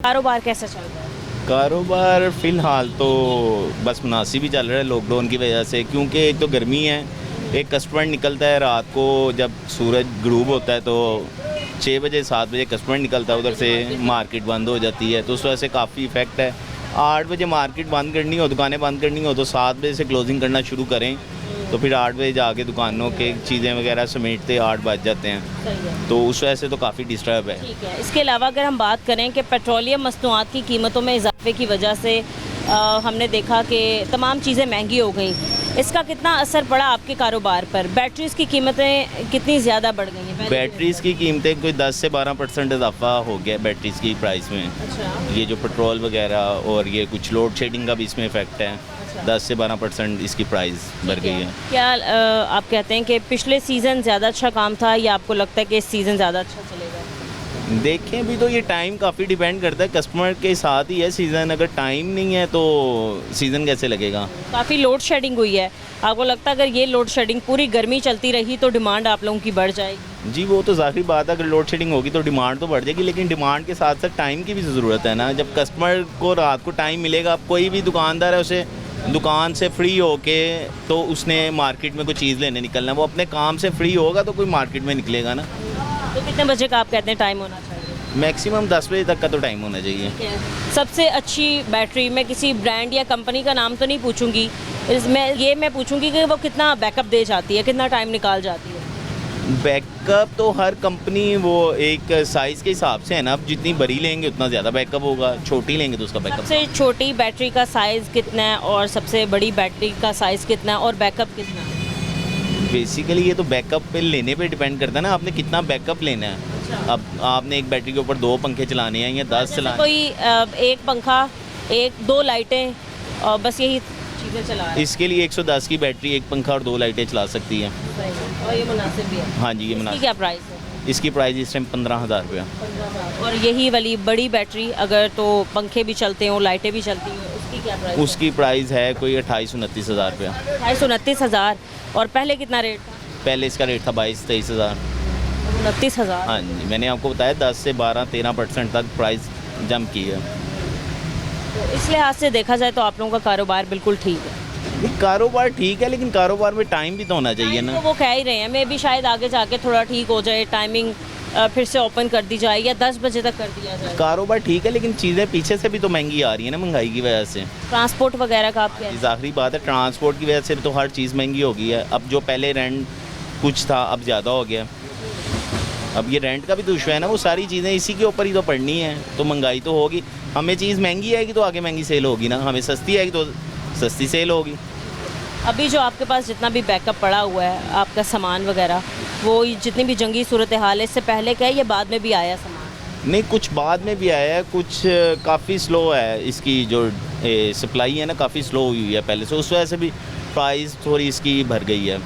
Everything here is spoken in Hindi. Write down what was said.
कारोबार कैसा चल रहा है? कारोबार फ़िलहाल तो बस मुनासिब ही चल रहा है लॉकडाउन की वजह से, क्योंकि एक तो गर्मी है, एक कस्टमर निकलता है रात को जब सूरज गुरूब होता है तो 6 बजे 7 बजे कस्टमर निकलता है, उधर से मार्केट बंद हो जाती है, तो उस वजह से काफ़ी इफ़ेक्ट है। 8 बजे मार्केट बंद करनी हो, दुकानें बंद करनी हो तो 7 बजे से क्लोजिंग करना शुरू करें, तो फिर 8 बजे जाके दुकानों के चीज़ें वगैरह समेटते 8 बज जाते हैं, सही है। तो उस वजह से तो काफ़ी डिस्टर्ब है। ठीक है। इसके अलावा अगर हम बात करें कि पेट्रोलियम मसनूआत की कीमतों में इजाफे की वजह से हमने देखा कि तमाम चीज़ें महंगी हो गई, इसका कितना असर पड़ा आपके कारोबार पर? बैटरीज़ की कीमतें कितनी ज़्यादा बढ़ गई हैं? बैटरीज़ की कीमतें कोई 10 से 12% इजाफा हो गया बैटरीज़ की प्राइस में। अच्छा। ये जो पेट्रोल वगैरह और ये कुछ लोड शेडिंग का भी इसमें इफ़ेक्ट है। 10 से 12% इसकी प्राइस बढ़ गई है। क्या आप कहते हैं कि पिछले सीज़न ज़्यादा अच्छा काम था या आपको लगता है कि इस सीज़न ज़्यादा अच्छा चलेगा? देखें भी तो ये टाइम काफ़ी डिपेंड करता है, कस्टमर के साथ ही है सीज़न। अगर टाइम नहीं है तो सीज़न कैसे लगेगा? काफ़ी लोड शेडिंग हुई है, आपको लगता है अगर ये लोड शेडिंग पूरी गर्मी चलती रही तो डिमांड आप लोगों की बढ़ जाएगी? जी वो तो ज़ाहिर बात है, अगर लोड शेडिंग होगी तो डिमांड तो बढ़ जाएगी, लेकिन डिमांड के साथ साथ टाइम की भी ज़रूरत है ना। जब कस्टमर को रात को टाइम मिलेगा, अब कोई भी दुकानदार है उसे दुकान से फ्री होके तो उसने मार्केट में कोई चीज़ लेने निकलना, वो अपने काम से फ्री होगा तो कोई मार्केट में निकलेगा ना। तो कितने बजे का आप कहते हैं टाइम होना चाहिए? मैक्सिमम 10 बजे तक का तो टाइम होना चाहिए। सबसे अच्छी बैटरी, मैं किसी ब्रांड या कंपनी का नाम तो नहीं पूछूंगी, इसमें मैं पूछूंगी कि वो कितना बैकअप दे जाती है, कितना टाइम निकाल जाती है? बैकअप तो हर कंपनी वो एक साइज़ के हिसाब से है ना, अब जितनी बड़ी लेंगे उतना ज़्यादा बैकअप होगा, छोटी लेंगे तो उसका बैकअप। सबसे छोटी बैटरी का साइज़ कितना है और सबसे बड़ी बैटरी का साइज़ कितना है और बैकअप कितना है? बेसिकली ये तो बैकअप पे लेने पे डिपेंड करता है ना, आपने कितना बैकअप लेना है। अब आपने एक बैटरी के ऊपर 2 पंखे चलाने हैं या 10 चलाने हैं। कोई एक पंखा, 1-2 लाइटें और बस यही चीज़ें चला रहा है। इसके लिए 110 की बैटरी, एक पंखा और 2 लाइटें चला सकती है। और ये मुनासिब भी है? हाँ जी, ये इसकी मुनासिब। क्या प्राइस है? इसकी प्राइस इस टाइम 15,000 रुपया। और यही वाली बड़ी बैटरी अगर तो पंखे भी चलते हों, लाइटें भी चलती हों, उसकी क्या प्राइस? उसकी प्राइस है कोई 28-29 हज़ार रुपया। 28-29 और पहले कितना रेट था? पहले इसका रेट था 22-23 हज़ार। 29,000। हाँ जी, मैंने आपको बताया 10 से 12-13% तक प्राइस जंप की है। तो इस लिहाज से देखा जाए तो आप लोगों का कारोबार बिल्कुल ठीक है। कारोबार ठीक है, लेकिन कारोबार में टाइम भी तो होना चाहिए तो ना। वो कह ही रहे हैं, मैं भी शायद आगे जाके थोड़ा ठीक हो जाए, टाइमिंग फिर से ओपन कर दी जाए या 10 बजे तक कर दिया जाए। कारोबार ठीक है, लेकिन चीज़ें पीछे से भी तो महंगी आ रही है ना, महंगाई की वजह से। ट्रांसपोर्ट वगैरह का आप क्या? ज़ाहिरी बात है, ट्रांसपोर्ट की वजह से तो हर चीज़ महंगी हो गई है। अब जो पहले रेंट कुछ था अब ज़्यादा हो गया। अब ये रेंट का भी तो इशू है ना, वो सारी चीज़ें इसी के ऊपर ही तो पड़नी है, तो महंगाई तो होगी। हमें चीज़ महंगी आएगी तो आगे महंगी सेल होगी ना, हमें सस्ती आएगी तो सस्ती सेल होगी। अभी जो आपके पास जितना भी बैकअप पड़ा हुआ है आपका सामान वगैरह, वो जितनी भी जंगी सूरत हाल है, इससे पहले क्या है या बाद में भी आया सामान? नहीं, कुछ बाद में भी आया है, कुछ काफ़ी स्लो है। इसकी जो सप्लाई है ना काफ़ी स्लो हुई है पहले से, उस वजह से भी प्राइस थोड़ी इसकी बढ़ गई है।